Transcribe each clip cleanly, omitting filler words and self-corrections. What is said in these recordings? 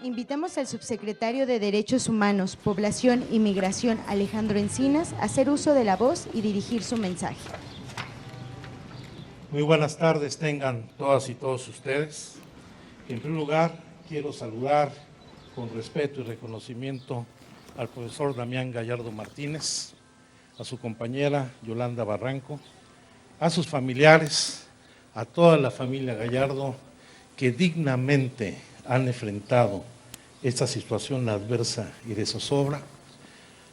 Invitamos al subsecretario de Derechos Humanos, Población y Migración, Alejandro Encinas, a hacer uso de la voz y dirigir su mensaje. Muy buenas tardes tengan todas y todos ustedes. En primer lugar, quiero saludar con respeto y reconocimiento al profesor Damián Gallardo Martínez, a su compañera Yolanda Barranco, a sus familiares, a toda la familia Gallardo que dignamente han enfrentado esta situación adversa y de zozobra.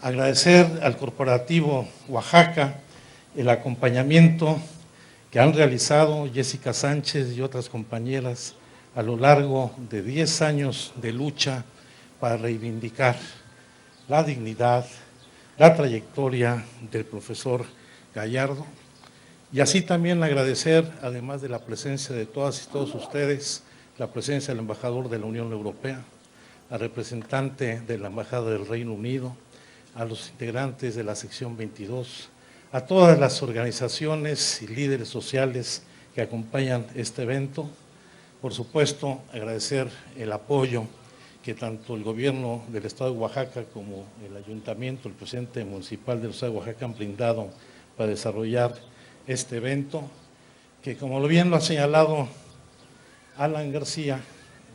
Agradecer al Corporativo Oaxaca el acompañamiento que han realizado Jessica Sánchez y otras compañeras a lo largo de 10 años de lucha para reivindicar la dignidad, la trayectoria del profesor Gallardo. Y así también agradecer, además de la presencia de todas y todos ustedes, la presencia del embajador de la Unión Europea, al representante de la Embajada del Reino Unido, a los integrantes de la sección 22, a todas las organizaciones y líderes sociales que acompañan este evento. Por supuesto, agradecer el apoyo que tanto el gobierno del Estado de Oaxaca como el ayuntamiento, el presidente municipal del Estado de Oaxaca han brindado para desarrollar este evento, que como bien lo ha señalado Alan García,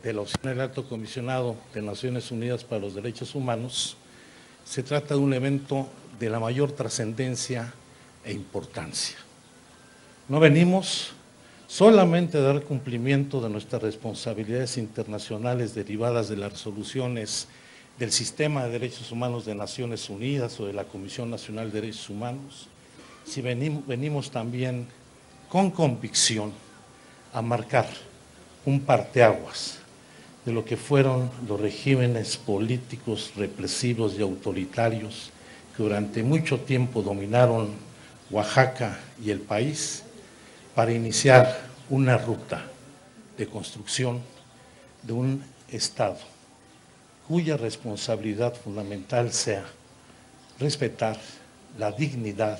de la Oficina del Alto Comisionado de Naciones Unidas para los Derechos Humanos, se trata de un evento de la mayor trascendencia e importancia. No venimos solamente a dar cumplimiento de nuestras responsabilidades internacionales derivadas de las resoluciones del Sistema de Derechos Humanos de Naciones Unidas o de la Comisión Nacional de Derechos Humanos, si venimos también con convicción a marcar un parteaguas de lo que fueron los regímenes políticos represivos y autoritarios que durante mucho tiempo dominaron Oaxaca y el país, para iniciar una ruta de construcción de un Estado cuya responsabilidad fundamental sea respetar la dignidad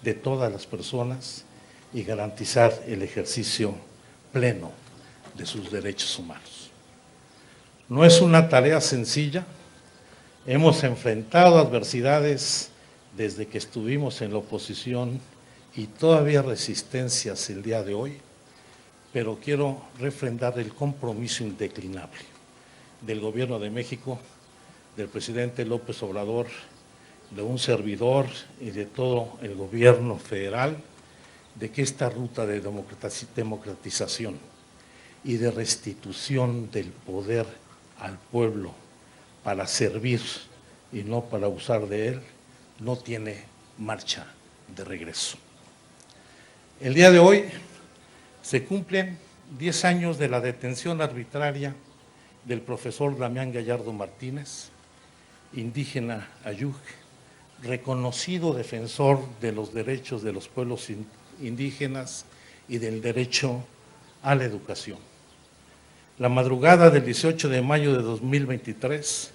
de todas las personas y garantizar el ejercicio pleno de sus derechos humanos. No es una tarea sencilla, hemos enfrentado adversidades desde que estuvimos en la oposición y todavía resistencias el día de hoy, pero quiero refrendar el compromiso indeclinable del Gobierno de México, del presidente López Obrador, de un servidor y de todo el gobierno federal, de que esta ruta de democratización y de restitución del poder al pueblo para servir y no para abusar de él, no tiene marcha de regreso. El día de hoy se cumplen 10 años de la detención arbitraria del profesor Damián Gallardo Martínez, indígena Ayuk, reconocido defensor de los derechos de los pueblos indígenas y del derecho a la educación. La madrugada del 18 de mayo de 2023,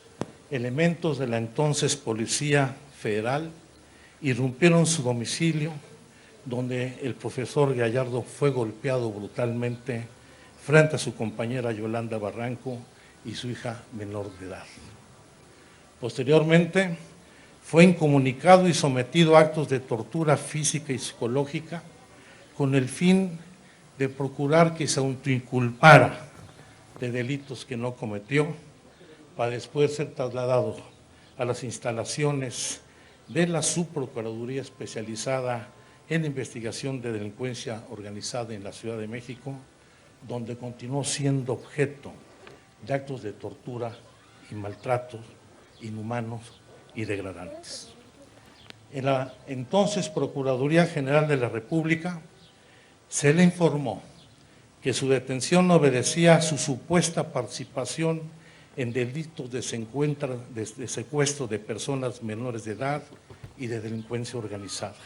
elementos de la entonces Policía Federal irrumpieron su domicilio, donde el profesor Gallardo fue golpeado brutalmente frente a su compañera Yolanda Barranco y su hija menor de edad. Posteriormente, fue incomunicado y sometido a actos de tortura física y psicológica con el fin de procurar que se autoinculpara de delitos que no cometió, para después ser trasladado a las instalaciones de la Subprocuraduría Especializada en Investigación de Delincuencia Organizada en la Ciudad de México, donde continuó siendo objeto de actos de tortura y maltratos inhumanos y degradantes. En la entonces Procuraduría General de la República se le informó que su detención obedecía a su supuesta participación en delitos de secuestro de personas menores de edad y de delincuencia organizada.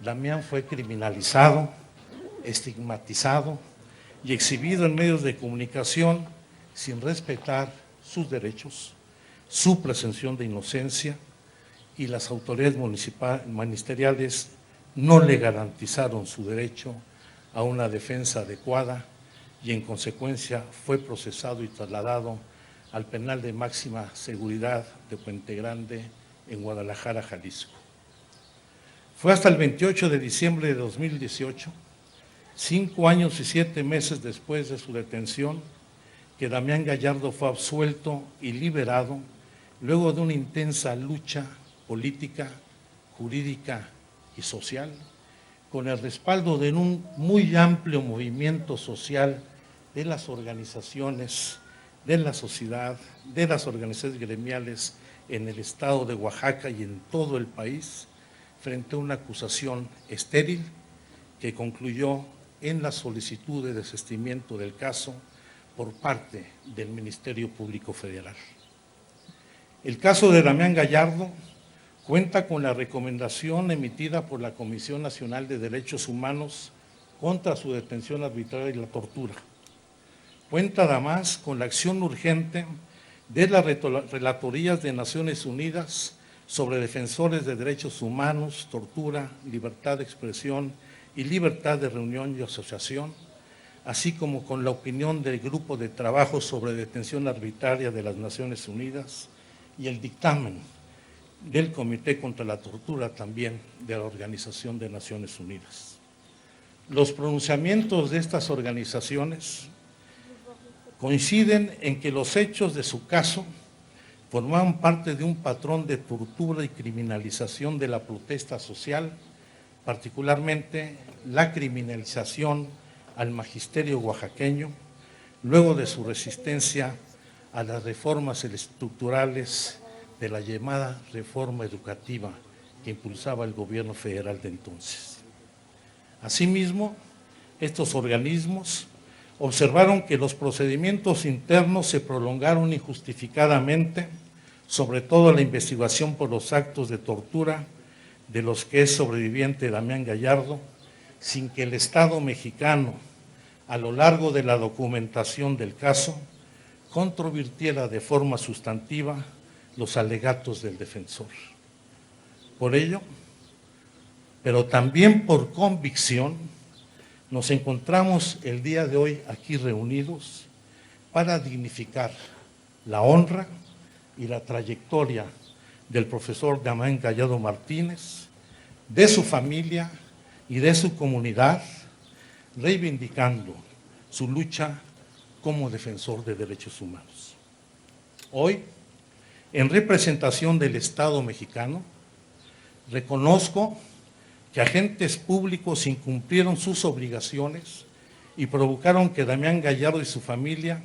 Damián fue criminalizado, estigmatizado y exhibido en medios de comunicación sin respetar sus derechos, su presunción de inocencia, y las autoridades ministeriales no le garantizaron su derecho a una defensa adecuada y en consecuencia fue procesado y trasladado al penal de máxima seguridad de Puente Grande en Guadalajara, Jalisco. Fue hasta el 28 de diciembre de 2018, 5 años y 7 meses después de su detención, que Damián Gallardo fue absuelto y liberado luego de una intensa lucha política, jurídica y social, con el respaldo de un muy amplio movimiento social de las organizaciones, de la sociedad, de las organizaciones gremiales en el estado de Oaxaca y en todo el país, frente a una acusación estéril que concluyó en la solicitud de desistimiento del caso por parte del Ministerio Público Federal. El caso de Damián Gallardo cuenta con la recomendación emitida por la Comisión Nacional de Derechos Humanos contra su detención arbitraria y la tortura. Cuenta además con la acción urgente de las relatorías de Naciones Unidas sobre defensores de derechos humanos, tortura, libertad de expresión y libertad de reunión y asociación, así como con la opinión del Grupo de Trabajo sobre Detención Arbitraria de las Naciones Unidas y el dictamen del Comité contra la Tortura también de la Organización de Naciones Unidas. Los pronunciamientos de estas organizaciones coinciden en que los hechos de su caso formaban parte de un patrón de tortura y criminalización de la protesta social, particularmente la criminalización al magisterio oaxaqueño, luego de su resistencia a las reformas estructurales de la llamada reforma educativa que impulsaba el gobierno federal de entonces. Asimismo, estos organismos observaron que los procedimientos internos se prolongaron injustificadamente, sobre todo la investigación por los actos de tortura de los que es sobreviviente Damián Gallardo, sin que el Estado mexicano, a lo largo de la documentación del caso, controvirtiera de forma sustantiva los alegatos del defensor. Por ello, pero también por convicción, nos encontramos el día de hoy aquí reunidos para dignificar la honra y la trayectoria del profesor Damián Gallardo Martínez, de su familia y de su comunidad, reivindicando su lucha como defensor de derechos humanos. Hoy, en representación del Estado mexicano, reconozco que agentes públicos incumplieron sus obligaciones y provocaron que Damián Gallardo y su familia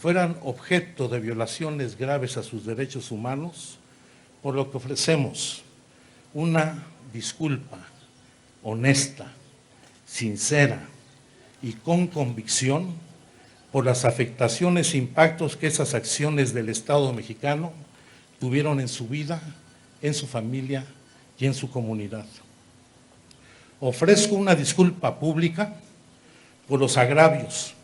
fueran objeto de violaciones graves a sus derechos humanos, por lo que ofrecemos una disculpa honesta, sincera y con convicción por las afectaciones e impactos que esas acciones del Estado mexicano tuvieron en su vida, en su familia y en su comunidad. Ofrezco una disculpa pública por los agravios,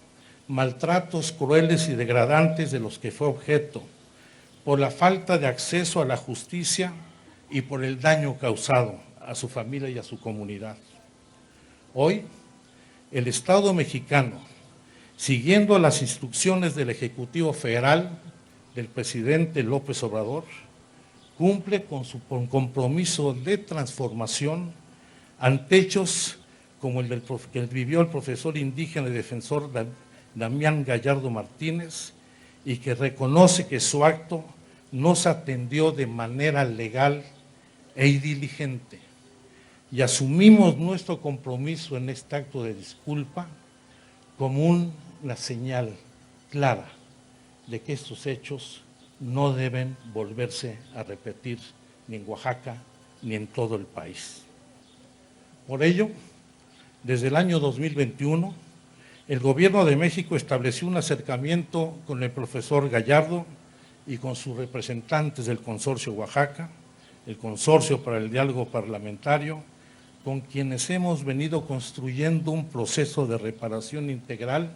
maltratos crueles y degradantes de los que fue objeto, por la falta de acceso a la justicia y por el daño causado a su familia y a su comunidad. Hoy, el Estado mexicano, siguiendo las instrucciones del Ejecutivo Federal, del presidente López Obrador, cumple con su compromiso de transformación ante hechos como el que vivió el profesor indígena y defensor Damián Gallardo Martínez, y que reconoce que su acto no se atendió de manera legal e diligente. Y asumimos nuestro compromiso en este acto de disculpa como una señal clara de que estos hechos no deben volverse a repetir ni en Oaxaca ni en todo el país. Por ello, desde el año 2021, el Gobierno de México estableció un acercamiento con el profesor Gallardo y con sus representantes del Consorcio Oaxaca, el Consorcio para el Diálogo Parlamentario, con quienes hemos venido construyendo un proceso de reparación integral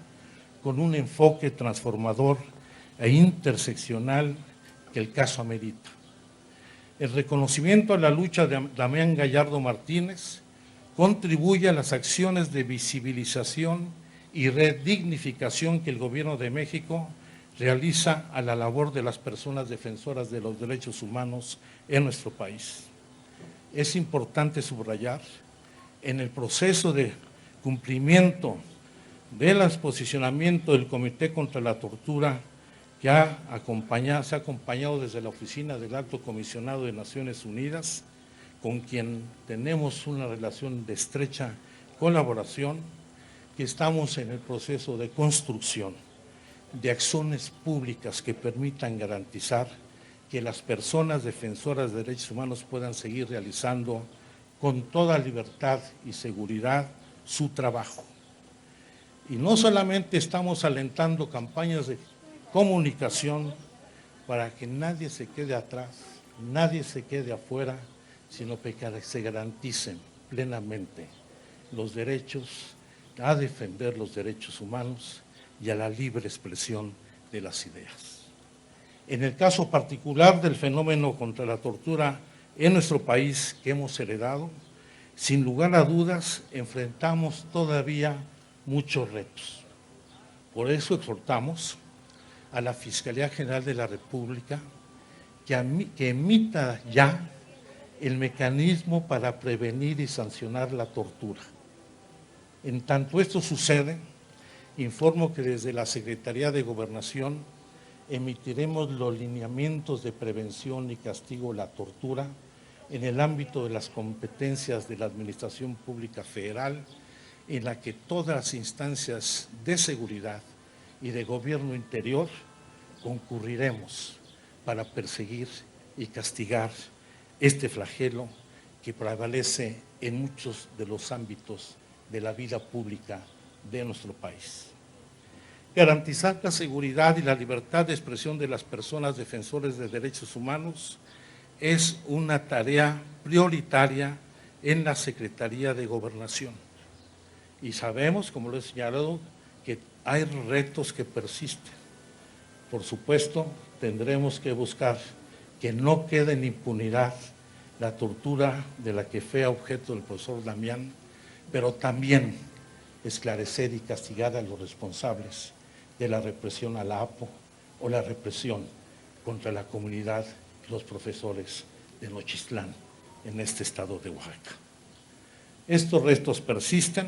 con un enfoque transformador e interseccional que el caso amerita. El reconocimiento a la lucha de Damián Gallardo Martínez contribuye a las acciones de visibilización y redignificación que el Gobierno de México realiza a la labor de las personas defensoras de los derechos humanos en nuestro país. Es importante subrayar, en el proceso de cumplimiento del posicionamiento del Comité contra la Tortura, que se ha acompañado desde la Oficina del Alto Comisionado de Naciones Unidas, con quien tenemos una relación de estrecha colaboración, que estamos en el proceso de construcción de acciones públicas que permitan garantizar que las personas defensoras de derechos humanos puedan seguir realizando con toda libertad y seguridad su trabajo. Y no solamente estamos alentando campañas de comunicación para que nadie se quede atrás, nadie se quede afuera, sino que se garanticen plenamente los derechos a defender los derechos humanos y a la libre expresión de las ideas. En el caso particular del fenómeno contra la tortura en nuestro país que hemos heredado, sin lugar a dudas enfrentamos todavía muchos retos. Por eso exhortamos a la Fiscalía General de la República que emita ya el mecanismo para prevenir y sancionar la tortura. En tanto esto sucede, informo que desde la Secretaría de Gobernación emitiremos los lineamientos de prevención y castigo a la tortura en el ámbito de las competencias de la Administración Pública Federal, en la que todas las instancias de seguridad y de gobierno interior concurriremos para perseguir y castigar este flagelo que prevalece en muchos de los ámbitos de la vida pública de nuestro país. Garantizar la seguridad y la libertad de expresión de las personas defensoras de derechos humanos es una tarea prioritaria en la Secretaría de Gobernación. Y sabemos, como lo he señalado, que hay retos que persisten. Por supuesto, tendremos que buscar que no quede en impunidad la tortura de la que fue objeto el profesor Damián, pero también esclarecer y castigar a los responsables de la represión a la APO o la represión contra la comunidad, los profesores de Nochistlán, en este estado de Oaxaca. Estos retos persisten,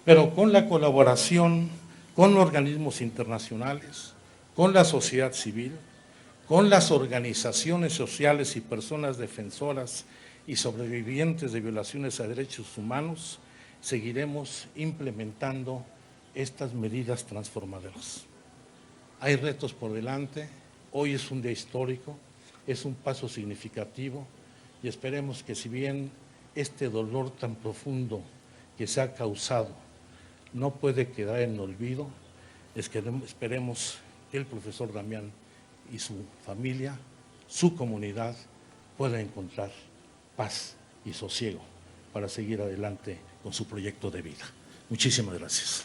pero con la colaboración con organismos internacionales, con la sociedad civil, con las organizaciones sociales y personas defensoras y sobrevivientes de violaciones a derechos humanos, seguiremos implementando estas medidas transformadoras. Hay retos por delante, hoy es un día histórico, es un paso significativo y esperemos que, si bien este dolor tan profundo que se ha causado no puede quedar en olvido, esperemos que el profesor Damián y su familia, su comunidad, puedan encontrar paz y sosiego para seguir adelante con su proyecto de vida. Muchísimas gracias.